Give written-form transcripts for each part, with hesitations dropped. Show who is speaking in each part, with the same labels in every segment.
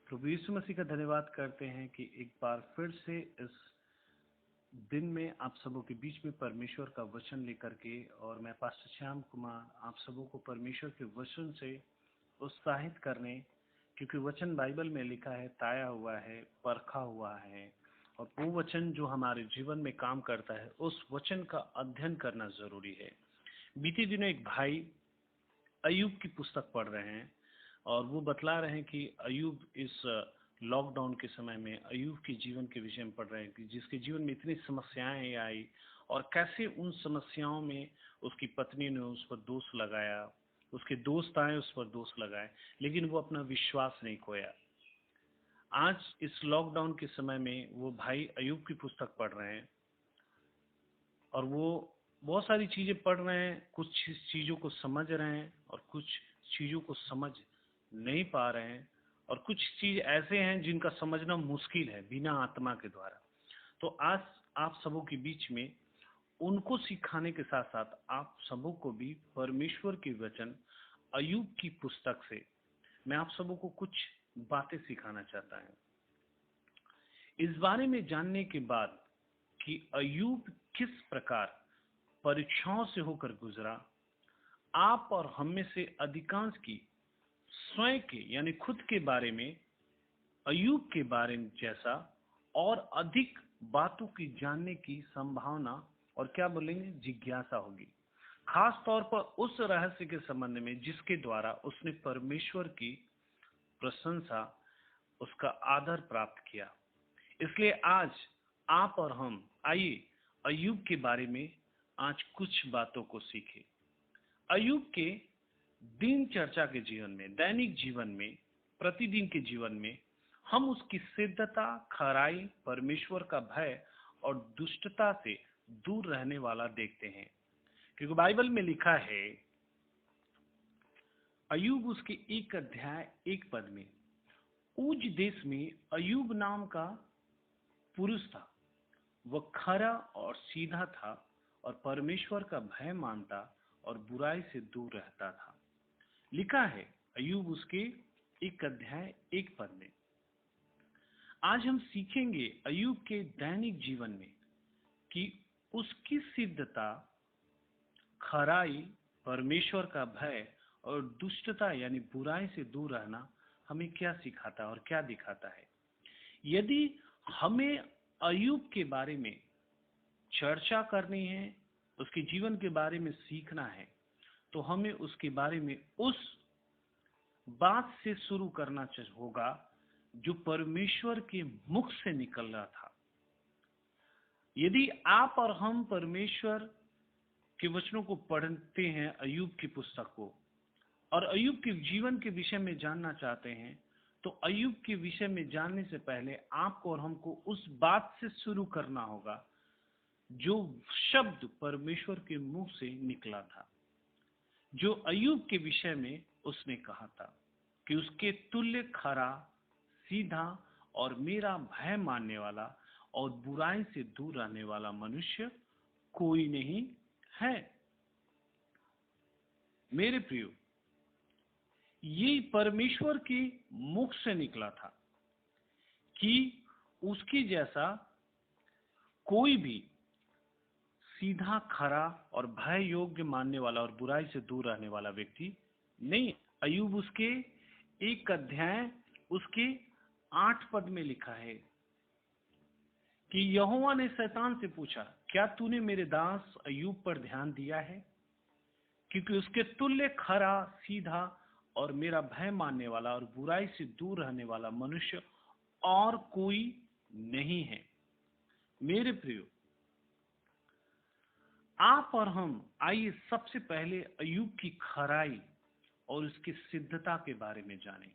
Speaker 1: प्रभु यीशु मसीह का धन्यवाद करते हैं कि एक बार फिर से इस दिन में आप सबों के बीच में परमेश्वर का वचन लेकर के और मैं पास्टर श्याम कुमार आप सबों को परमेश्वर के वचन से उत्साहित करने, क्योंकि वचन बाइबल में लिखा है, ताया हुआ है, परखा हुआ है और वो वचन जो हमारे जीवन में काम करता है उस वचन का अध्ययन करना जरूरी है। बीते दिनों एक भाई अय्यूब की पुस्तक पढ़ रहे हैं और वो बतला रहे हैं कि अय्यूब इस लॉकडाउन के समय में अय्यूब के जीवन के विषय में पढ़ रहे हैं कि जिसके जीवन में इतनी समस्याएं आई और कैसे उन समस्याओं में उसकी पत्नी ने उस पर दोष लगाया, उसके दोस्त आए उस पर दोष लगाए, लेकिन वो अपना विश्वास नहीं खोया। आज इस लॉकडाउन के समय में वो भाई अय्यूब की पुस्तक पढ़ रहे हैं और वो बहुत सारी चीजें पढ़ रहे हैं, कुछ चीजों को समझ रहे हैं और कुछ चीजों को समझ नहीं पा रहे हैं और कुछ चीज ऐसे हैं जिनका समझना मुश्किल है बिना आत्मा के द्वारा। तो आज आप सबों के बीच में उनको सिखाने के साथ साथ आप सबों को भी परमेश्वर के वचन अय्यूब की पुस्तक से मैं आप सबों को कुछ बातें सिखाना चाहता हूं। इस बारे में जानने के बाद कि अय्यूब किस प्रकार परीक्षाओं से होकर गुजरा, आप और हम में से अधिकांश की स्वयं के यानी खुद के बारे में अय्यूब के बारे में जैसा और अधिक बातों की जानने की संभावना और क्या बोलेंगे जिज्ञासा होगी, खास तौर पर उस रहस्य के संबंध में जिसके द्वारा उसने परमेश्वर की प्रशंसा, उसका आदर प्राप्त किया। इसलिए आज आप और हम आइए अय्यूब के बारे में आज कुछ बातों को सीखें। अय्यूब के दिन चर्चा के जीवन में, दैनिक जीवन में, प्रतिदिन के जीवन में हम उसकी सिद्धता, खराई, परमेश्वर का भय और दुष्टता से दूर रहने वाला देखते हैं। क्योंकि बाइबल में लिखा है, अय्यूब उसके 1 अध्याय 1 पद में, ऊज देश में अय्यूब नाम का पुरुष था, वह खरा और सीधा था और परमेश्वर का भय मानता और बुराई से दूर रहता था। लिखा है अय्यूब उसके 1 अध्याय 1 पद में। आज हम सीखेंगे अय्यूब के दैनिक जीवन में कि उसकी सिद्धता, खराई, परमेश्वर का भय और दुष्टता यानी बुराई से दूर रहना हमें क्या सिखाता है और क्या दिखाता है। यदि हमें अय्यूब के बारे में चर्चा करनी है, उसके जीवन के बारे में सीखना है, तो हमें उसके बारे में उस बात से शुरू करना होगा जो परमेश्वर के मुख से निकल रहा था। यदि आप और हम परमेश्वर के वचनों को पढ़ते हैं, अय्यूब की पुस्तक को, और अय्यूब के जीवन के विषय में जानना चाहते हैं, तो अय्यूब के विषय में जानने से पहले आपको और हमको उस बात से शुरू करना होगा जो शब्द परमेश्वर के मुंह से निकला था, जो अय्यूब के विषय में उसने कहा था कि उसके तुल्य खरा, सीधा और मेरा भय मानने वाला और बुराई से दूर रहने वाला मनुष्य कोई नहीं है। मेरे प्रियो, ये परमेश्वर के मुख से निकला था कि उसके जैसा कोई भी सीधा, खरा और भय योग्य मानने वाला और बुराई से दूर रहने वाला व्यक्ति नहीं। अय्यूब उसके 1 अध्याय उसके 8 पद में लिखा है कि यहोवा ने शैतान से पूछा, क्या तूने मेरे दास अय्यूब पर ध्यान दिया है? क्योंकि उसके तुल्य खरा, सीधा और मेरा भय मानने वाला और बुराई से दूर रहने वाला मनुष्य और कोई नहीं है। मेरे प्रियो, आप और हम आइए सबसे पहले अय्यूब की खराई और उसकी सिद्धता के बारे में जानें।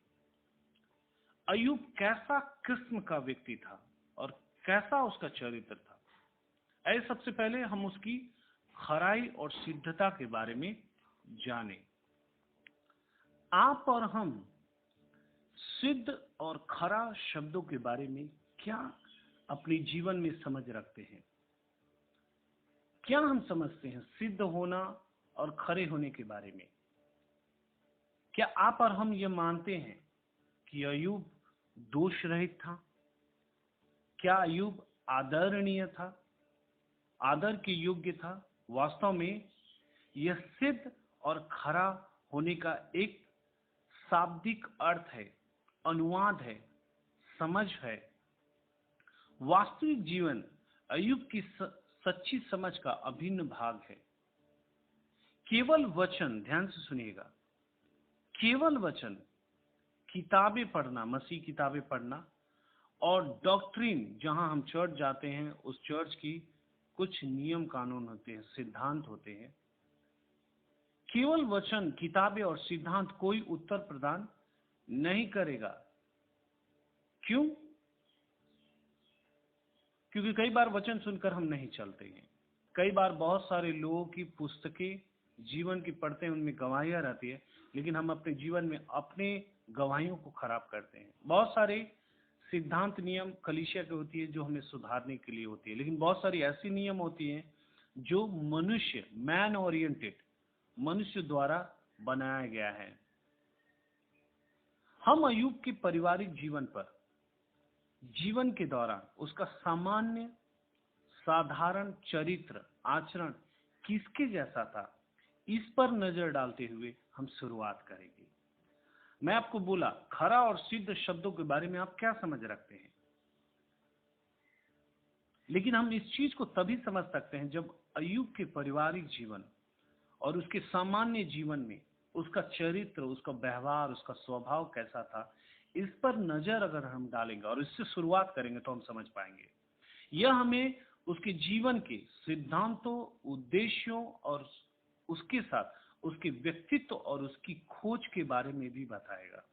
Speaker 1: अय्यूब कैसा किस्म का व्यक्ति था और कैसा उसका चरित्र था। ऐसे सबसे पहले हम उसकी खराई और सिद्धता के बारे में जानें। आप और हम सिद्ध और खरा शब्दों के बारे में क्या अपने जीवन में समझ रखते हैं? क्या हम समझते हैं सिद्ध होना और खरे होने के बारे में? क्या आप और हम ये मानते हैं कि अय्यूब दोष रहित था? क्या अय्यूब आदरणीय था, आदर के योग्य था? वास्तव में यह सिद्ध और खरा होने का एक शाब्दिक अर्थ है, अनुवाद है, समझ है। वास्तविक जीवन अय्यूब की सच्ची समझ का अभिन्न भाग है। केवल वचन, ध्यान से सुनिएगा, केवल वचन, किताबें पढ़ना, मसीह किताबें पढ़ना और डॉक्ट्रिन, जहां हम चर्च जाते हैं, उस चर्च की कुछ नियम कानून होते हैं, सिद्धांत होते हैं। केवल वचन, किताबें और सिद्धांत कोई उत्तर प्रदान नहीं करेगा। क्यों? क्योंकि कई बार वचन सुनकर हम नहीं चलते हैं। कई बार बहुत सारे लोगों की पुस्तकें जीवन की पढ़ते हैं, उनमें गवाहियां रहती है, लेकिन हम अपने जीवन में अपने गवाहियों को खराब करते हैं। बहुत सारे सिद्धांत नियम कलीसिया की होती है जो हमें सुधारने के लिए होती है, लेकिन बहुत सारी ऐसी नियम होती हैं जो मनुष्य, मैन ओरिएंटेड, मनुष्य द्वारा बनाया गया है। हम अय्यूब के पारिवारिक जीवन पर, जीवन के दौरान उसका सामान्य साधारण चरित्र आचरण किसके जैसा था, इस पर नजर डालते हुए हम शुरुआत करेंगे। मैं आपको बोला, खरा और सिद्ध शब्दों के बारे में आप क्या समझ रखते हैं, लेकिन हम इस चीज को तभी समझ सकते हैं जब अय्यूब के पारिवारिक जीवन और उसके सामान्य जीवन में उसका चरित्र, उसका व्यवहार, उसका स्वभाव कैसा था, इस पर नजर अगर हम डालेंगे और इससे शुरुआत करेंगे तो हम समझ पाएंगे। यह हमें उसके जीवन के सिद्धांतों, उद्देश्यों और उसके साथ उसके व्यक्तित्व और उसकी खोज के बारे में भी बताएगा।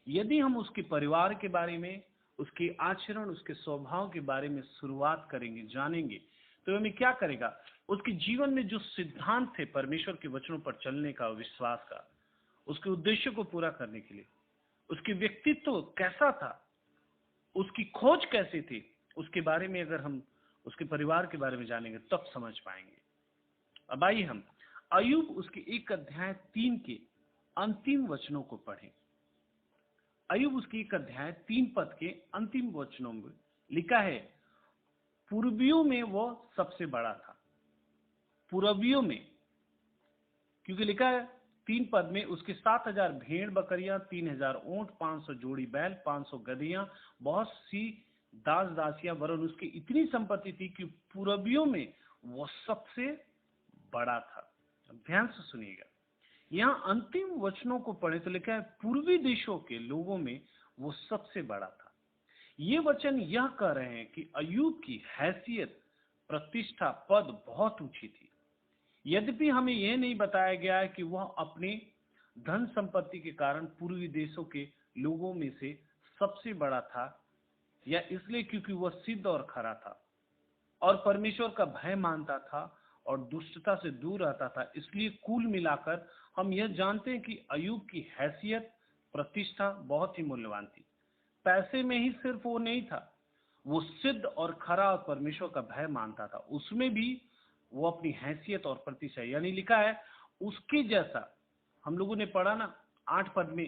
Speaker 1: यदि हम उसके परिवार के बारे में, उसके आचरण, उसके स्वभाव के बारे में शुरुआत करेंगे, जानेंगे, तो हमें क्या करेगा, उसके जीवन में जो सिद्धांत थे परमेश्वर के वचनों पर चलने का, विश्वास का, उसके उद्देश्य को पूरा करने के लिए, उसके व्यक्तित्व कैसा था, उसकी खोज कैसी थी, उसके बारे में अगर हम उसके परिवार के बारे में जानेंगे तब समझ पाएंगे। अब आइए हम अय्यूब उसके 1 अध्याय 3 के अंतिम वचनों को पढ़ें। अय्यूब उसके 1 अध्याय 3 पद के अंतिम वचनों में लिखा है, पूर्वियों में वो सबसे बड़ा था। पूर्वियों में, क्योंकि लिखा है 3 पद में, उसके 7,000 भेड़ बकरियां, 3,000 ऊंट, 500 जोड़ी बैल, 500 गधियां, बहुत सी दास दासियां, वरन उसकी इतनी संपत्ति थी कि पूर्वियों में वो सबसे बड़ा था। ध्यान से सुनिएगा, यहां अंतिम वचनों को पढ़े तो लिखा है पूर्वी देशों के लोगों में वो सबसे बड़ा था। ये वचन यह कह रहे हैं कि अय्यूब की हैसियत, प्रतिष्ठा, पद बहुत ऊंची थी। यद्यपि हमें यह नहीं बताया गया है कि वह अपने धन संपत्ति के कारण पूर्वी देशों के लोगों में से सबसे बड़ा था, या इसलिए क्योंकि वह सिद्ध और खरा था और परमेश्वर का भय मानता था और दुष्टता से दूर रहता था। इसलिए कुल मिलाकर हम यह जानते हैं कि अय्यूब की हैसियत, प्रतिष्ठा बहुत ही मूल्यवान थी। पैसे में ही सिर्फ वो नहीं था, वो सिद्ध और खरा और परमेश्वर का भय मानता था, उसमें भी वो अपनी हैसियत और प्रतिष्ठा, यानी लिखा है उसके जैसा। हम लोगों ने पढ़ा ना 8 पद में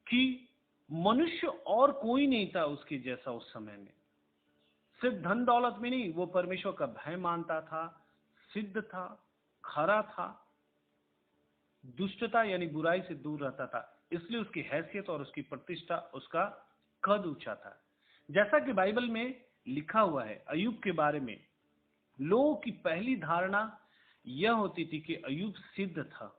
Speaker 1: कि मनुष्य और कोई नहीं था उसके जैसा उस समय में। सिर्फ धन दौलत में नहीं, वो परमेश्वर का भय मानता था, सिद्ध था, खरा था, दुष्टता यानी बुराई से दूर रहता था, इसलिए उसकी हैसियत और उसकी प्रतिष्ठा, उसका कद ऊंचा था। जैसा कि बाइबल में लिखा हुआ है अय्यूब के बारे में, लोगों की पहली धारणा यह होती थी कि अय्यूब सिद्ध था।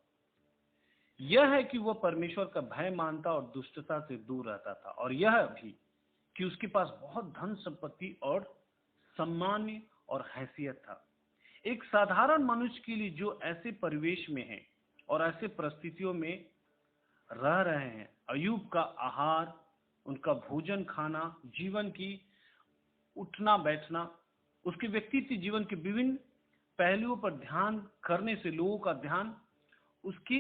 Speaker 1: यह है कि वह परमेश्वर का भय मानता और दुष्टता से दूर रहता था, और यह भी कि उसके पास बहुत धन संपत्ति और सम्मान और हैसियत था। एक साधारण मनुष्य के लिए जो ऐसे परिवेश में है और ऐसे परिस्थितियों में रह रहे हैं, अय्यूब का आहार, उनका भोजन खाना, जीवन की उठना बैठना, उसके व्यक्तित्व जीवन के विभिन्न पहलुओं पर ध्यान करने से लोगों का ध्यान उसकी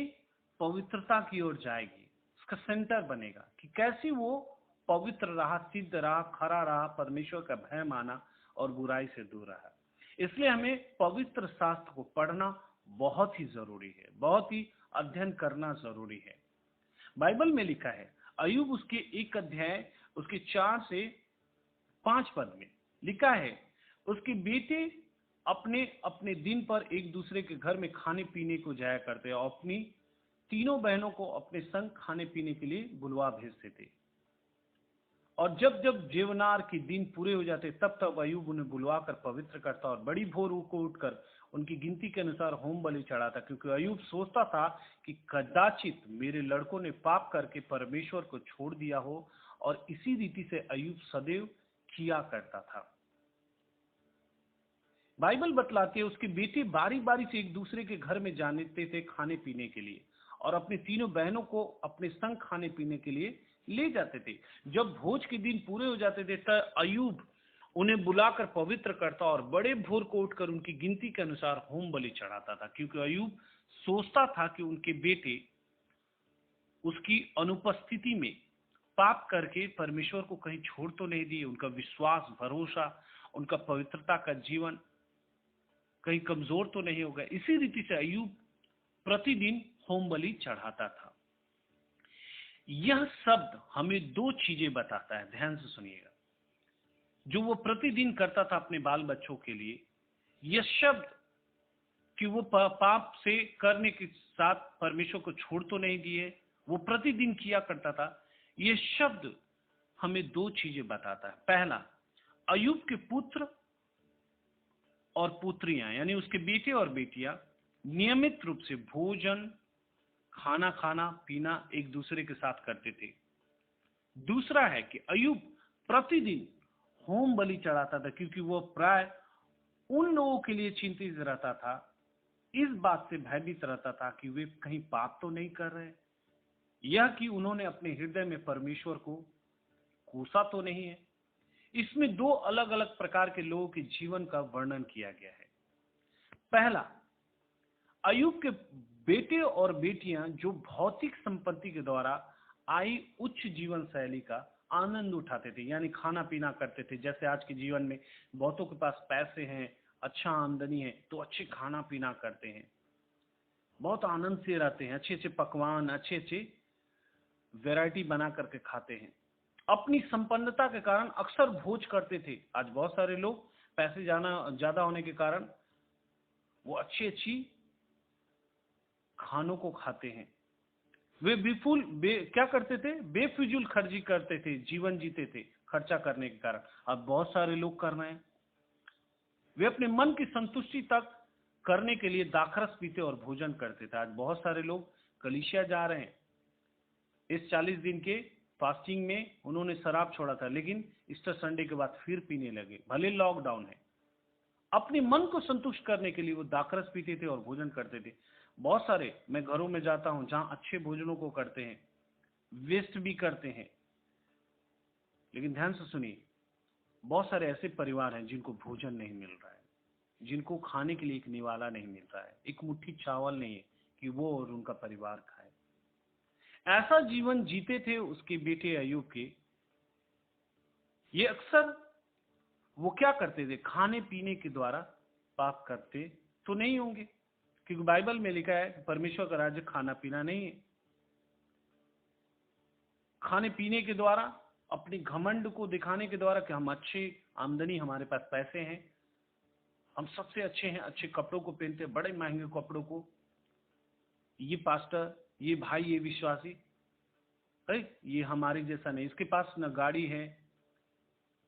Speaker 1: पवित्रता की ओर जाएगी, उसका सेंटर बनेगा कि कैसे वो पवित्र रहा, सिद्ध रहा, खरा रहा, परमेश्वर का भय माना और बुराई से दूर रहा। इसलिए हमें पवित्र शास्त्र को पढ़ना बहुत ही जरूरी है, बहुत ही अध्ययन करना जरूरी है। बाइबल में लिखा है अय्यूब उसके 1 अध्याय उसके 4 से 5 पद में लिखा है, उसके बेटे अपने अपने दिन पर एक दूसरे के घर में खाने पीने को जाया करते और अपनी तीनों बहनों को अपने संग खाने पीने के लिए बुलवा भेजते थे। और जब जब जेवनार के दिन पूरे हो जाते तब तब अय्यूब उन्हें बुलवाकर पवित्र करता और बड़ी भोर को उठकर उनकी गिनती के अनुसार होम बलि चढ़ाता, क्योंकि अय्यूब सोचता था कि कदाचित मेरे लड़कों ने पाप करके परमेश्वर को छोड़ दिया हो, और इसी रीति से अय्यूब सदैव किया करता था। बाइबल बतलाती है उसके बेटे बारी बारी से एक दूसरे के घर में जाते थे खाने पीने के लिए, और अपनी तीनों बहनों को अपने संग खाने पीने के लिए ले जाते थे। जब भोज के दिन पूरे हो जाते थे तब अय्यूब उन्हें बुलाकर पवित्र करता और बड़े भोर को उठकर उनकी गिनती के अनुसार होम बलि चढ़ाता था, क्योंकि अय्यूब सोचता था कि उनके बेटे उसकी अनुपस्थिति में पाप करके परमेश्वर को कहीं छोड़ तो नहीं दिए, उनका विश्वास, भरोसा, उनका पवित्रता का जीवन कहीं कमजोर तो नहीं हो गया। इसी रीति से अय्यूब प्रतिदिन होम बलि चढ़ाता था। यह शब्द हमें 2 चीजें बताता है, ध्यान से सुनिएगा। जो वो प्रतिदिन करता था अपने बाल बच्चों के लिए, यह शब्द कि वो पाप से करने के साथ परमेश्वर को छोड़ तो नहीं दिए, वो प्रतिदिन किया करता था। यह शब्द हमें 2 चीजें बताता है। पहला, अय्यूब के पुत्र और पुत्रियां यानी उसके बेटे और बेटियां नियमित रूप से भोजन, खाना खाना पीना एक दूसरे के साथ करते थे। दूसरा है कि अय्यूब प्रतिदिन होम बलि चढ़ाता था, क्योंकि वो प्राय उन लोगों के लिए चिंतित रहता था, इस बात से भयभीत रहता था कि वे कहीं पाप तो नहीं कर रहे, यह कि उन्होंने अपने हृदय में परमेश्वर को कोसा तो नहीं है। इसमें 2 अलग अलग प्रकार के लोगों के जीवन का वर्णन किया गया है। पहला, अय्यूब के बेटे और बेटियां जो भौतिक संपत्ति के द्वारा आई उच्च जीवन शैली का आनंद उठाते थे, यानी खाना पीना करते थे। जैसे आज के जीवन में बहुतों के पास पैसे हैं, अच्छा आमदनी है, तो अच्छे खाना पीना करते हैं, बहुत आनंद से रहते हैं, अच्छे अच्छे पकवान, अच्छे अच्छे वैरायटी बना करके खाते हैं। अपनी संपन्नता के कारण अक्सर भोज करते थे। आज बहुत सारे लोग पैसे ज्यादा होने के कारण वो अच्छी अच्छी खानों को खाते हैं। वे क्या करते थे, बेफिजूल खर्ची करते थे, जीवन जीते थे खर्चा करने के कारण। अब बहुत सारे लोग कर रहे हैं। वे अपने मन की संतुष्टि तक करने के लिए दाखरस पीते और भोजन करते थे। आज बहुत सारे लोग कलीसिया जा रहे हैं, इस 40 दिन के फास्टिंग में उन्होंने शराब छोड़ा था, लेकिन ईस्टर संडे के बाद फिर पीने लगे, भले लॉकडाउन है। अपने मन को संतुष्ट करने के लिए वो दाखरस पीते थे और भोजन करते थे। बहुत सारे मैं घरों में जाता हूं जहां अच्छे भोजनों को करते हैं, वेस्ट भी करते हैं, लेकिन ध्यान से सुनिए, बहुत सारे ऐसे परिवार हैं जिनको भोजन नहीं मिल रहा है, जिनको खाने के लिए एक निवाला नहीं मिल रहा है, एक मुट्ठी चावल नहीं है कि वो और उनका परिवार खाए। ऐसा जीवन जीते थे उसके बेटे अय्यूब के। ये अक्सर वो क्या करते थे, खाने पीने के द्वारा पाप करते तो नहीं होंगे, क्योंकि बाइबल में लिखा है परमेश्वर का राज्य खाना पीना नहीं है। खाने पीने के द्वारा, अपनी घमंड को दिखाने के द्वारा कि हम अच्छे आमदनी, हमारे पास पैसे हैं, हम सबसे अच्छे हैं, अच्छे कपड़ों को पहनते हैं, बड़े महंगे कपड़ों को। ये पास्टर, ये भाई, ये विश्वासी, अरे ये हमारे जैसा नहीं, इसके पास न गाड़ी है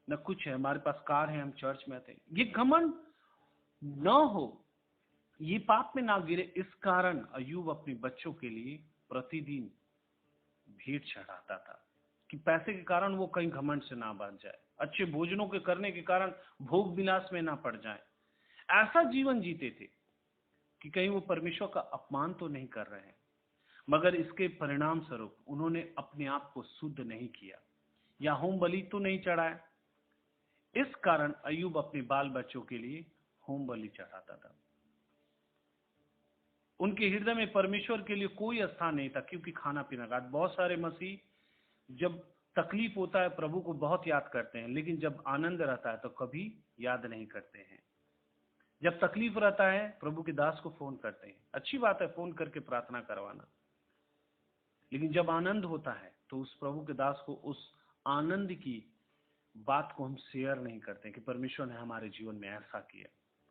Speaker 1: न कुछ है, हमारे पास कार है, हम चर्च में आते हैं। ये घमंड न हो, ये पाप में ना गिरे, इस कारण अय्यूब अपने बच्चों के लिए प्रतिदिन भेंट चढ़ाता था कि पैसे के कारण वो कहीं घमंड से ना बच जाए, अच्छे भोजनों के करने के कारण भोग विलास में ना पड़ जाए। ऐसा जीवन जीते थे कि कहीं वो परमेश्वर का अपमान तो नहीं कर रहे हैं, मगर इसके परिणाम स्वरूप उन्होंने अपने आप को शुद्ध नहीं किया या होम बलि तो नहीं चढ़ाया। इस कारण अय्यूब अपने बाल बच्चों के लिए होम बलि चढ़ाता था। उनके हृदय में परमेश्वर के लिए कोई स्थान नहीं था, क्योंकि खाना पीना का। बहुत सारे मसीह जब तकलीफ होता है प्रभु को बहुत याद करते हैं, लेकिन जब आनंद रहता है तो कभी याद नहीं करते हैं। जब तकलीफ रहता है प्रभु के दास को फोन करते हैं, अच्छी बात है फोन करके प्रार्थना करवाना, लेकिन जब आनंद होता है तो उस प्रभु के दास को उस आनंद की बात को हम शेयर नहीं करते कि परमेश्वर ने हमारे जीवन में ऐसा किया।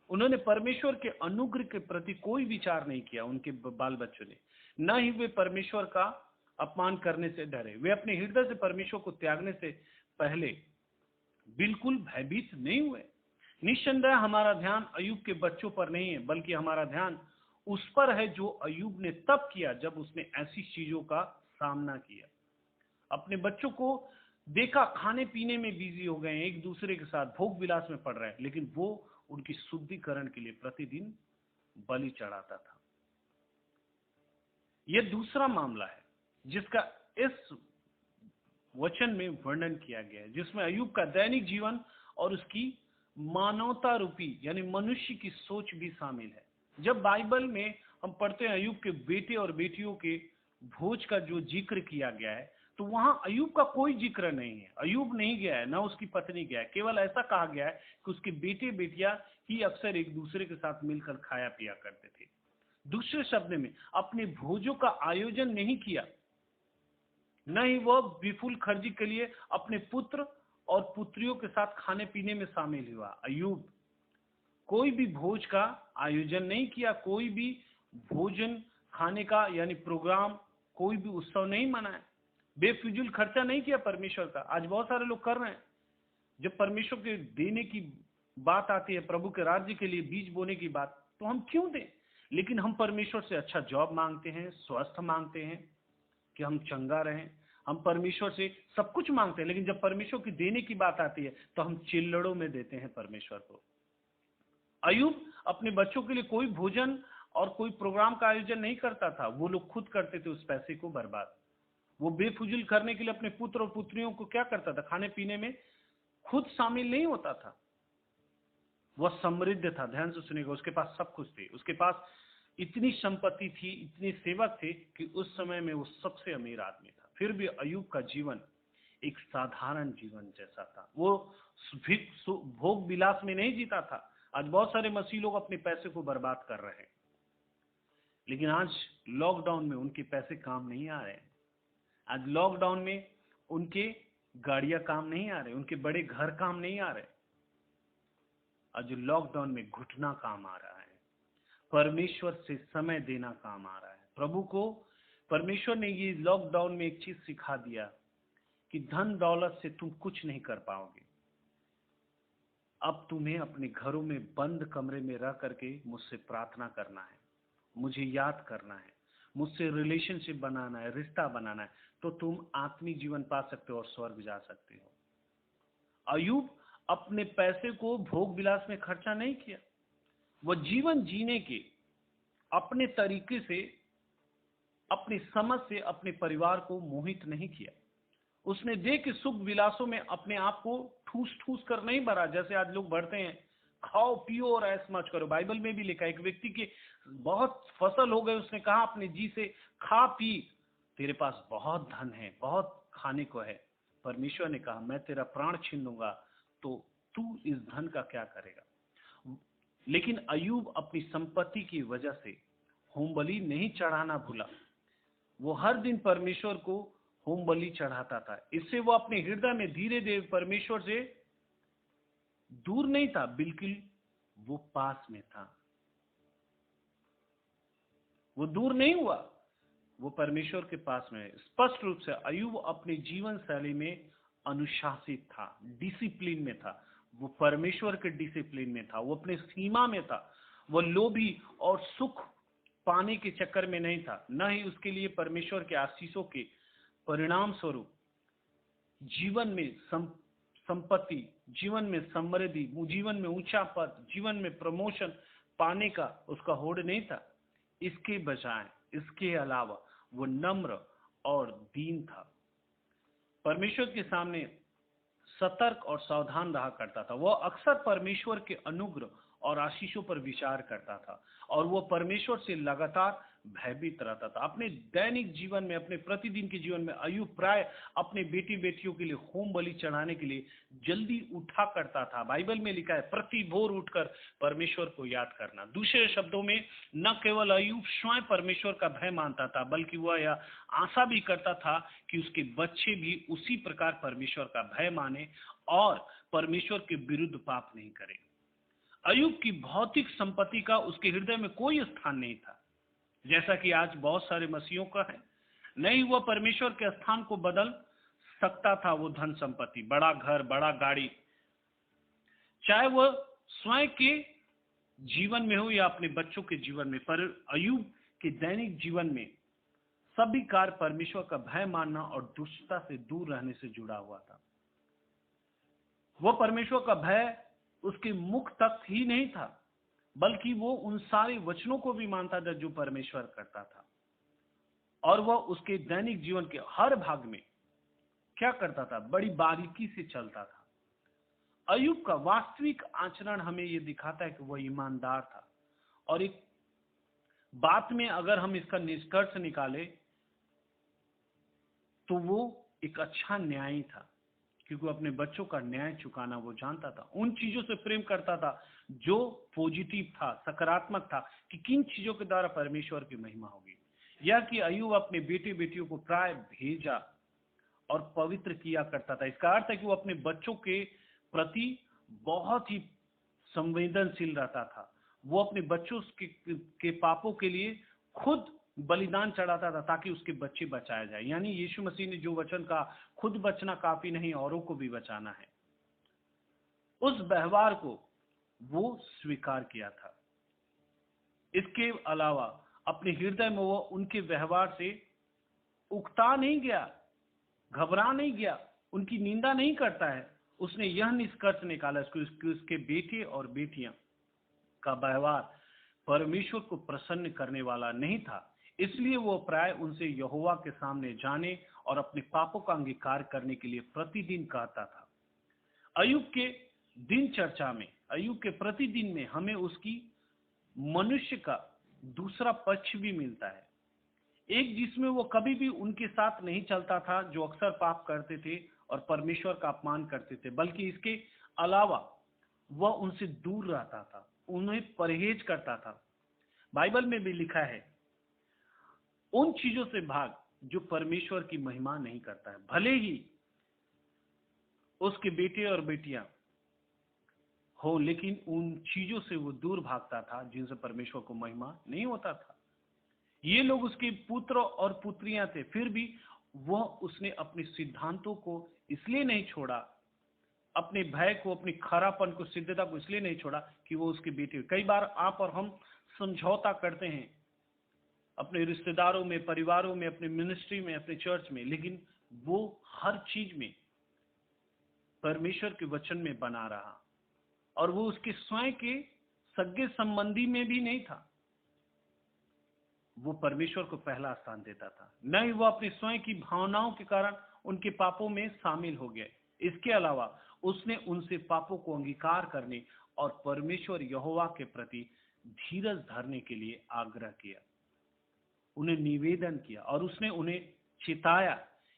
Speaker 1: उन्होंने परमेश्वर के अनुग्रह के प्रति कोई विचार नहीं किया। उनके बाल बच्चों ने न ही वे परमेश्वर का अपमान करने से डरे। वे अपने हृदय से परमेश्वर को त्यागने से पहले बिल्कुल भयभीत नहीं हुए। निस्संदेह हमारा ध्यान अय्यूब के बच्चों पर नहीं है, बल्कि हमारा ध्यान उस पर है जो अय्यूब ने तब किया जब उसने ऐसी चीजों का सामना किया। अपने बच्चों को देखा खाने पीने में बिजी हो गए, एक दूसरे के साथ भोग विलास में पड़ रहे हैं, लेकिन वो उनकी शुद्धिकरण के लिए प्रतिदिन बलि चढ़ाता था। यह दूसरा मामला है जिसका इस वचन में वर्णन किया गया है, जिसमें अय्यूब का दैनिक जीवन और उसकी मानवता रूपी यानी मनुष्य की सोच भी शामिल है। जब बाइबल में हम पढ़ते हैं अय्यूब के बेटे और बेटियों के भोज का जो जिक्र किया गया है, तो वहां अय्यूब का कोई जिक्र नहीं है। अय्यूब नहीं गया है, ना उसकी पत्नी गया है। केवल ऐसा कहा गया है कि उसके बेटे बेटियां ही अक्सर एक दूसरे के साथ मिलकर खाया पिया करते थे। दूसरे शब्द में अपने भोजों का आयोजन नहीं किया, न ही वह विपुल खर्ची के लिए अपने पुत्र और पुत्रियों के साथ खाने पीने में शामिल हुआ। अय्यूब कोई भी भोज का आयोजन नहीं किया, कोई भी भोजन खाने का यानी प्रोग्राम, कोई भी उत्सव नहीं मनाया, बेफिजूल खर्चा नहीं किया परमेश्वर का। आज बहुत सारे लोग कर रहे हैं। जब परमेश्वर के देने की बात आती है, प्रभु के राज्य के लिए बीज बोने की बात, तो हम क्यों दें? लेकिन हम परमेश्वर से अच्छा जॉब मांगते हैं, स्वस्थ मांगते हैं कि हम चंगा रहें। हम परमेश्वर से सब कुछ मांगते हैं, लेकिन जब परमेश्वर की देने की बात आती है तो हम चिल्लड़ों में देते हैं परमेश्वर को। अय्यूब अपने बच्चों के लिए कोई भोजन और कोई प्रोग्राम का आयोजन नहीं करता था। वो लोग खुद करते थे उस पैसे को बर्बाद। वो बेफिजूल करने के लिए अपने पुत्र और पुत्रियों को क्या करता था? खाने पीने में खुद शामिल नहीं होता था। वह समृद्ध था, ध्यान से सुनिएगा, उसके पास सब कुछ थे। उसके पास इतनी संपत्ति थी, इतने सेवक थे कि उस समय में वो सबसे अमीर आदमी था। फिर भी अय्यूब का जीवन एक साधारण जीवन जैसा था। वो भोग विलास में नहीं जीता था। आज बहुत सारे मसीह लोग अपने पैसे को बर्बाद कर रहे हैं, लेकिन आज लॉकडाउन में उनके पैसे काम नहीं आ रहे हैं। आज लॉकडाउन में उनके गाड़ियां काम नहीं आ रहे, उनके बड़े घर काम नहीं आ रहे। आज लॉकडाउन में घुटना काम आ रहा है, परमेश्वर से समय देना काम आ रहा है। प्रभु को परमेश्वर ने ये लॉकडाउन में एक चीज सिखा दिया कि धन दौलत से तुम कुछ नहीं कर पाओगे। अब तुम्हें अपने घरों में बंद कमरे में रह करके मुझसे प्रार्थना करना है, मुझे याद करना है, मुझसे रिलेशनशिप बनाना है, रिश्ता बनाना है, तो तुम आत्मिक जीवन पा सकते हो और स्वर्ग जा सकते हो। अय्यूब अपने पैसे को भोग विलास में खर्चा नहीं किया। वह जीवन जीने के अपने तरीके से, अपनी समझ से अपने परिवार को मोहित नहीं किया। उसने देख के सुख विलासों में अपने आप को ठूस ठूस कर नहीं भरा, जैसे आज लोग बढ़ते हैं, खाओ पियो और ऐश मौज करो। बाइबल में भी लिखा है, एक व्यक्ति के बहुत फसल हो गए, उसने कहा अपने जी से, खा पी, तेरे पास बहुत धन है, बहुत खाने को है। परमेश्वर ने कहा, मैं तेरा प्राण छीन लूंगा, तो तू इस धन का क्या करेगा? लेकिन अय्यूब अपनी संपत्ति की वजह से होम बलि नहीं चढ़ाना भूला। वो हर दिन परमेश्वर को होम बलि चढ़ाता था। इससे वो अपने हृदय में धीरे धीरे परमेश्वर से दूर नहीं था, बिल्कुल वो पास में था। वो दूर नहीं हुआ, वो परमेश्वर के पास में है। स्पष्ट रूप से अय्यूब अपने जीवन शैली में अनुशासित था, डिसिप्लिन में था। वो परमेश्वर के डिसिप्लिन में था, वो अपने सीमा में था। वो लोभी और सुख पाने के चक्कर में नहीं था, न ही उसके लिए परमेश्वर के आशीषों के परिणाम स्वरूप जीवन में संपत्ति, जीवन में समृद्धि, जीवन में ऊंचा पद, जीवन में प्रमोशन पाने का उसका होड़ नहीं था। इसके बजाय, इसके अलावा वो नम्र और दीन था। परमेश्वर के सामने सतर्क और सावधान रहा करता था। वह अक्सर परमेश्वर के अनुग्रह और आशीषों पर विचार करता था, और वह परमेश्वर से लगातार भयभीत रहता था। अपने दैनिक जीवन में, अपने प्रतिदिन के जीवन में अय्यूब प्राय अपने बेटी बेटियों के लिए होम बलि चढ़ाने के लिए जल्दी उठा करता था। बाइबल में लिखा है प्रति भोर उठकर परमेश्वर को याद करना। दूसरे शब्दों में, न केवल अय्यूब स्वयं परमेश्वर का भय मानता था, बल्कि वह यह आशा भी करता था कि उसके बच्चे भी उसी प्रकार परमेश्वर का भय माने और परमेश्वर के विरुद्ध पाप नहीं करें। अय्यूब की भौतिक संपत्ति का उसके हृदय में कोई स्थान नहीं था, जैसा कि आज बहुत सारे मसीहों का है। नहीं, वह परमेश्वर के स्थान को बदल सकता था। वो धन संपत्ति, बड़ा घर, बड़ा गाड़ी, चाहे वह स्वयं के जीवन में हो या अपने बच्चों के जीवन में, पर अय्यूब के दैनिक जीवन में सभी कार्य परमेश्वर का भय मानना और दुष्टता से दूर रहने से जुड़ा हुआ था। वह परमेश्वर का भय उसके मुख तक ही नहीं था, बल्कि वो उन सारे वचनों को भी मानता था जो परमेश्वर करता था, और वह उसके दैनिक जीवन के हर भाग में क्या करता था, बड़ी बारीकी से चलता था। अय्यूब का वास्तविक आचरण हमें यह दिखाता है कि वह ईमानदार था। और एक बात में अगर हम इसका निष्कर्ष निकाले तो वो एक अच्छा न्यायी था, क्योंकि वो अपने बच्चों का न्याय चुकाना वो जानता था। उन चीजों से प्रेम करता था जो पॉजिटिव था, सकारात्मक था, कि किन चीजों के द्वारा परमेश्वर की महिमा होगी। यह कि अय्यूब अपने बेटे बेटियों को प्राय भेजा और पवित्र किया करता था। इसका अर्थ है कि वो अपने बच्चों के प्रति बहुत ही संवेदनशील रहता था। वो अपने बच्चों के पापों के लिए खुद बलिदान चढ़ाता था ताकि उसके बच्चे बचाए जाए। यानी यीशु मसीह ने जो वचन कहा, खुद बचना काफी नहीं, औरों को भी बचाना है, उस व्यवहार को वो स्वीकार किया था। इसके अलावा अपने हृदय में वो उनके व्यवहार से उकता नहीं गया, घबरा नहीं गया, उनकी निंदा नहीं करता है। उसने यह निष्कर्ष निकाला कि उसके बेटे और बेटियां का व्यवहार परमेश्वर को प्रसन्न करने वाला नहीं था, इसलिए वो प्राय उनसे यहोवा के सामने जाने और अपने पापों का अंगीकार करने के लिए प्रतिदिन कहता था। अय्यूब के दिन चर्चा में, अय्यूब के प्रतिदिन में हमें उसकी मनुष्य का दूसरा पक्ष भी मिलता है, एक जिसमें वो कभी भी उनके साथ नहीं चलता था जो अक्सर पाप करते थे और परमेश्वर का अपमान करते थे, बल्कि इसके अलावा वह उनसे दूर रहता था, उन्हें परहेज करता था। बाइबल में भी लिखा है, उन चीजों से भाग जो परमेश्वर की महिमा नहीं करता है। भले ही उसके बेटे और बेटियां हो, लेकिन उन चीजों से वो दूर भागता था जिनसे परमेश्वर को महिमा नहीं होता था। ये लोग उसके पुत्र और पुत्रियां थे, फिर भी वह उसने अपने सिद्धांतों को इसलिए नहीं छोड़ा, अपने भय को, अपनी खरापन को, सिद्धता को इसलिए नहीं छोड़ा कि वो उसके बेटे। कई बार आप और हम समझौता करते हैं अपने रिश्तेदारों में, परिवारों में, अपने मिनिस्ट्री में, अपने चर्च में, लेकिन वो हर चीज में परमेश्वर के वचन में बना रहा, और वो उसके स्वयं के सगे संबंधी में भी नहीं था। वो परमेश्वर को पहला स्थान देता था, न ही वो अपनी स्वयं की भावनाओं के कारण उनके पापों में शामिल हो गए। इसके अलावा उसने उनसे पापों को अंगीकार करने और परमेश्वर यहोवा के प्रति धीरज धरने के लिए आग्रह किया, उन्हें निवेदन किया, और उसने उन्हें चिताया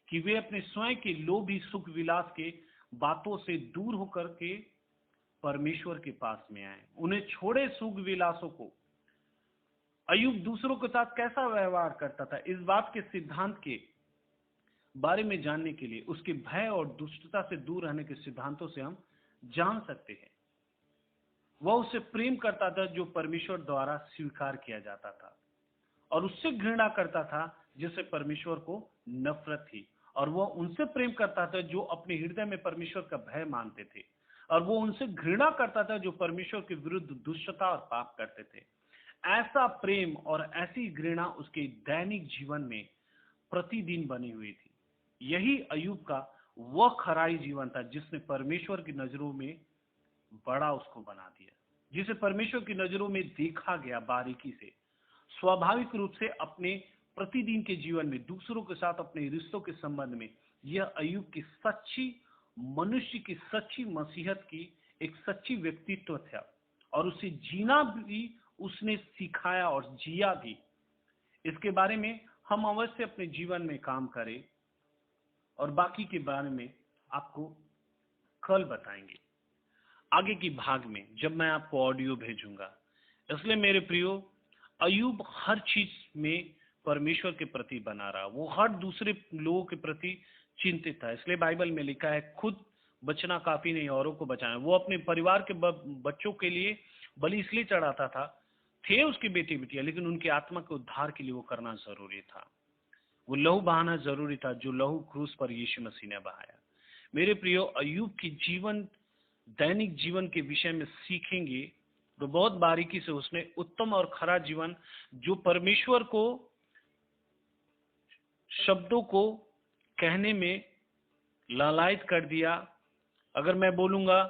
Speaker 1: कि वे अपने स्वयं के लोभी सुख विलास के बातों से दूर होकर के परमेश्वर के पास में आए, उन्हें छोड़े सुख विलासों को। अय्यूब दूसरों के साथ कैसा व्यवहार करता था, इस बात के सिद्धांत के बारे में जानने के लिए उसके भय और दुष्टता से दूर रहने के सिद्धांतों से हम जान सकते हैं। वह उससे प्रेम करता था जो परमेश्वर द्वारा स्वीकार किया जाता था, और उससे घृणा करता था जिससे परमेश्वर को नफरत थी, और वह उनसे प्रेम करता था जो अपने हृदय में परमेश्वर का भय मानते थे, और वो उनसे घृणा करता था जो परमेश्वर के विरुद्ध दुष्टता और पाप करते थे। ऐसा प्रेम और ऐसी घृणा उसके दैनिक जीवन में प्रतिदिन बनी हुई थी। यही अय्यूब का वह खराई जीवन था जिसने परमेश्वर की नजरों में बड़ा उसको बना दिया, जिसे परमेश्वर की नजरों में देखा गया बारीकी से। स्वाभाविक रूप से अपने प्रतिदिन के जीवन में, दूसरों के साथ अपने रिश्तों के संबंध में, यह अय्यूब की सच्ची मनुष्य की सच्ची मसीहत की एक सच्ची व्यक्तित्व था, और उसे जीना भी उसने सिखाया और जिया भी। इसके बारे में हम अवश्य अपने जीवन में काम करें और बाकी के बारे में आपको कल बताएंगे आगे की भाग में, जब मैं आपको ऑडियो भेजूंगा। इसलिए मेरे प्रियो, अयूब हर चीज में परमेश्वर के प्रति बना रहा, वो हर दूसरे लोगों के प्रति चिंतित था। इसलिए बाइबल में लिखा है, खुद बचना काफी नहीं, औरों को बचाना। वो अपने परिवार के बच्चों के लिए बलि इसलिए चढ़ाता था, थे उसके बेटे बेटियां, लेकिन उनकी आत्मा के उद्धार के लिए वो करना जरूरी था। वो लहू बहाना जरूरी था, जो लहू क्रूस पर यीशु मसीह ने बहाया। मेरे प्रियो, अयूब की जीवन, दैनिक जीवन के विषय में सीखेंगे तो बहुत बारीकी से उसने उत्तम और खरा जीवन, जो परमेश्वर को शब्दों को कहने में लालायित कर दिया। अगर मैं बोलूंगा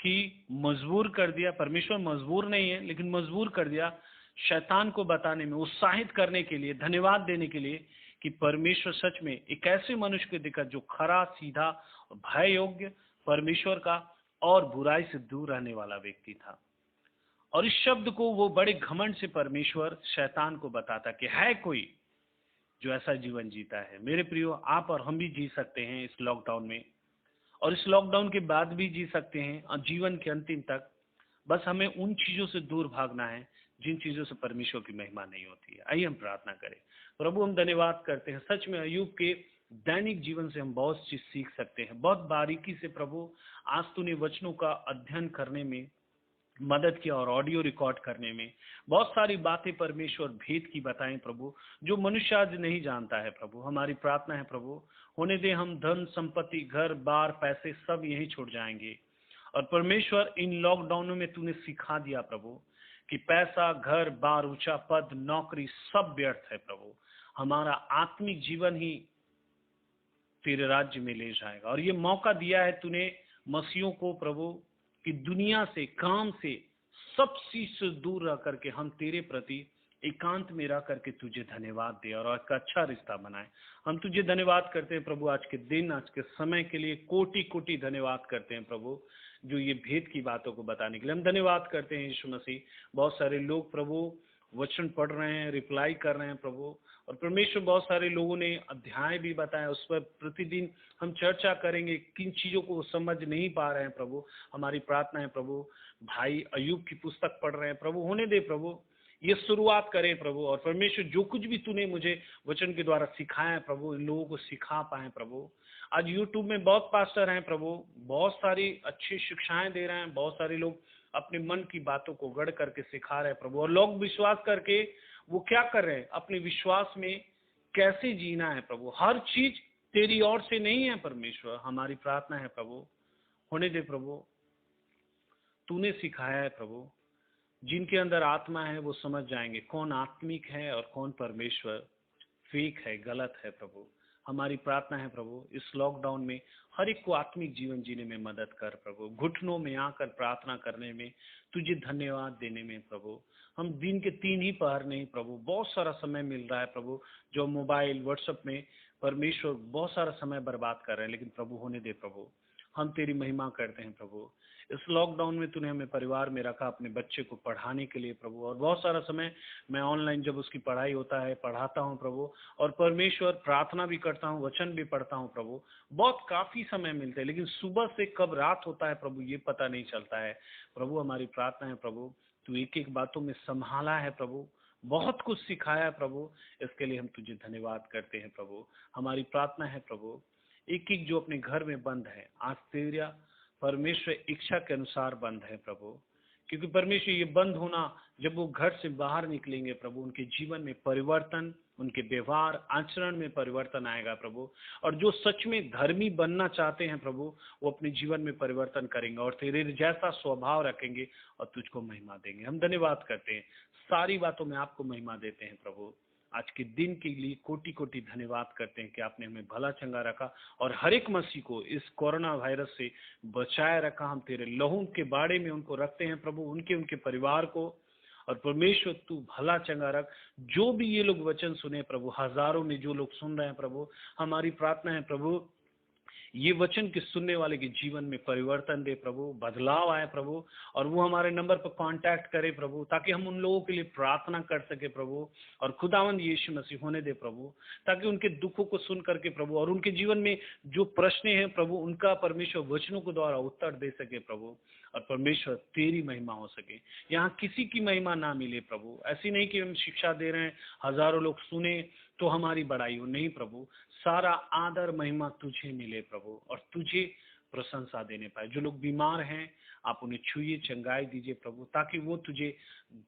Speaker 1: कि मजबूर कर दिया, परमेश्वर मजबूर नहीं है, लेकिन मजबूर कर दिया शैतान को बताने में, उत्साहित करने के लिए, धन्यवाद देने के लिए कि परमेश्वर सच में एक ऐसे मनुष्य को देखा जो खरा, सीधा, भय योग्य, परमेश्वर का और बुराई से दूर रहने वाला व्यक्ति था। और इस शब्द को वो बड़े घमंड से परमेश्वर शैतान को बताता कि है कोई जो ऐसा जीवन जीता है। मेरे प्रियो, आप और हम भी जी सकते हैं इस लॉकडाउन में, और इस लॉकडाउन के बाद भी जी सकते हैं, और जीवन के अंतिम तक। बस हमें उन चीजों से दूर भागना है जिन चीजों से परमेश्वर की महिमा नहीं होती है। आइए हम प्रार्थना करें। प्रभु, हम धन्यवाद करते हैं, सच में अयूब के दैनिक जीवन से हम बहुत चीज सीख सकते हैं, बहुत बारीकी से। प्रभु, आज तूने वचनों का अध्ययन करने में मदद किया और ऑडियो रिकॉर्ड करने में बहुत सारी बातें परमेश्वर भेद की बताएं प्रभु, जो मनुष्य आज नहीं जानता है। प्रभु, हमारी प्रार्थना है प्रभु, होने दे हम धन संपत्ति, घर बार, पैसे सब यहीं छूट जाएंगे। और परमेश्वर, इन लॉकडाउनों में तूने सिखा दिया प्रभु कि पैसा, घर बार, ऊंचा पद, नौकरी सब व्यर्थ है प्रभु। हमारा आत्मिक जीवन ही तेरे राज्य में ले जाएगा। और ये मौका दिया है तूने मसीहों को प्रभु कि दुनिया से, काम से, सब चीज से दूर रह करके हम तेरे प्रति एकांत में रह करके तुझे धन्यवाद दे और एक अच्छा रिश्ता बनाए। हम तुझे धन्यवाद करते हैं प्रभु, आज के दिन, आज के समय के लिए कोटि कोटि धन्यवाद करते हैं प्रभु, जो ये भेद की बातों को बताने के लिए। हम धन्यवाद करते हैं यीशु मसीह। बहुत सारे लोग प्रभु वचन पढ़ रहे हैं, रिप्लाई कर रहे हैं प्रभु, और परमेश्वर बहुत सारे लोगों ने अध्याय भी बताया, उस पर प्रतिदिन हम चर्चा करेंगे। किन चीजों को समझ नहीं पा रहे हैं प्रभु, हमारी प्रार्थना है प्रभु, भाई अयूब की पुस्तक पढ़ रहे हैं प्रभु, होने दे प्रभु, ये शुरुआत करें प्रभु। और परमेश्वर, जो कुछ भी तूने मुझे वचन के द्वारा सिखाया है प्रभु, इन लोगों को सिखा पाए प्रभु। आज यूट्यूब में बहुत पास्टर हैं प्रभु, बहुत सारी अच्छी शिक्षाएं दे रहे हैं, बहुत सारे लोग अपने मन की बातों को गढ़ करके सिखा रहे हैं प्रभु, और लोग विश्वास करके वो क्या कर रहे हैं, अपने विश्वास में कैसे जीना है प्रभु। हर चीज तेरी ओर से नहीं है परमेश्वर, हमारी प्रार्थना है प्रभु, होने दे प्रभु, तूने सिखाया है प्रभु, जिनके अंदर आत्मा है वो समझ जाएंगे कौन आत्मिक है और कौन परमेश्वर फेक है, गलत है प्रभु। हमारी प्रार्थना है प्रभु, इस लॉकडाउन में हर एक को आत्मिक जीवन जीने में मदद कर प्रभु, घुटनों में आकर प्रार्थना करने में, तुझे धन्यवाद देने में प्रभु। हम दिन के 3 ही पहर नहीं प्रभु, बहुत सारा समय मिल रहा है प्रभु, जो मोबाइल, व्हाट्सएप में परमेश्वर बहुत सारा समय बर्बाद कर रहे हैं, लेकिन प्रभु होने दे प्रभु, हम तेरी महिमा करते हैं प्रभु। इस लॉकडाउन में तूने हमें परिवार में रखा अपने बच्चे को पढ़ाने के लिए प्रभु, और बहुत सारा समय मैं ऑनलाइन जब उसकी पढ़ाई होता है पढ़ाता हूँ प्रभु, और परमेश्वर प्रार्थना भी करता हूँ, वचन भी पढ़ता हूँ प्रभु। बहुत काफी समय मिलते हैं, लेकिन सुबह से कब रात होता है प्रभु ये पता नहीं चलता है प्रभु। हमारी प्रार्थना है प्रभु, तू एक एक बातों में संभाला है प्रभु, बहुत कुछ सिखाया है प्रभु, इसके लिए हम तुझे धन्यवाद करते हैं प्रभु। हमारी प्रार्थना है प्रभु, एक एक जो अपने घर में बंद है, आज तेरा परमेश्वर इच्छा के अनुसार बंद है प्रभु, क्योंकि परमेश्वर ये बंद होना, जब वो घर से बाहर निकलेंगे प्रभु, उनके जीवन में परिवर्तन, उनके व्यवहार आचरण में परिवर्तन आएगा प्रभु। और जो सच में धर्मी बनना चाहते हैं प्रभु, वो अपने जीवन में परिवर्तन करेंगे और तेरे जैसा स्वभाव रखेंगे और तुझको महिमा देंगे। हम धन्यवाद करते हैं, सारी बातों में आपको महिमा देते हैं प्रभु। आज के दिन के लिए कोटि कोटि धन्यवाद करते हैं कि आपने हमें भला चंगा रखा और हर एक मसीह को इस कोरोना वायरस से बचाए रखा। हम तेरे लहू के बाड़े में उनको रखते हैं प्रभु, उनके उनके परिवार को। और परमेश्वर तू भला चंगा रख, जो भी ये लोग वचन सुने प्रभु, हजारों में जो लोग सुन रहे हैं प्रभु, हमारी प्रार्थना है प्रभु, ये वचन के सुनने वाले के जीवन में परिवर्तन दे प्रभु, बदलाव आए प्रभु, और वो हमारे नंबर पर कांटेक्ट करे प्रभु, ताकि हम उन लोगों के लिए प्रार्थना कर सके प्रभु, और खुदावंद यीशु मसीह होने दे प्रभु, ताकि उनके दुखों को सुन करके प्रभु, और उनके जीवन में जो प्रश्न हैं प्रभु, उनका परमेश्वर वचनों के द्वारा उत्तर दे सके प्रभु, और परमेश्वर तेरी महिमा हो सके। यहाँ किसी की महिमा ना मिले प्रभु, ऐसी नहीं कि हम शिक्षा दे रहे हैं, हजारों लोग सुने तो हमारी बड़ाई हो, नहीं प्रभु, सारा आदर महिमा तुझे मिले प्रभु, और तुझे प्रशंसा देने पाए। जो लोग बीमार हैं आप उन्हें छुइए, चंगाई दीजिए प्रभु, ताकि वो तुझे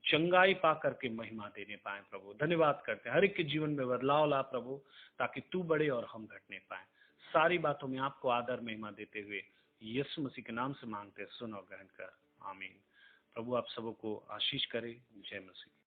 Speaker 1: चंगाई पा करके महिमा देने पाए प्रभु। धन्यवाद करते हैं, हर एक के जीवन में बदलाव ला प्रभु, ताकि तू बढ़े और हम घटने पाए। सारी बातों में आपको आदर महिमा देते हुए यीशु मसीह के नाम से मांगते, सुन और ग्रहण कर, आमीन। प्रभु आप सबों को आशीष करे। जय मसीह।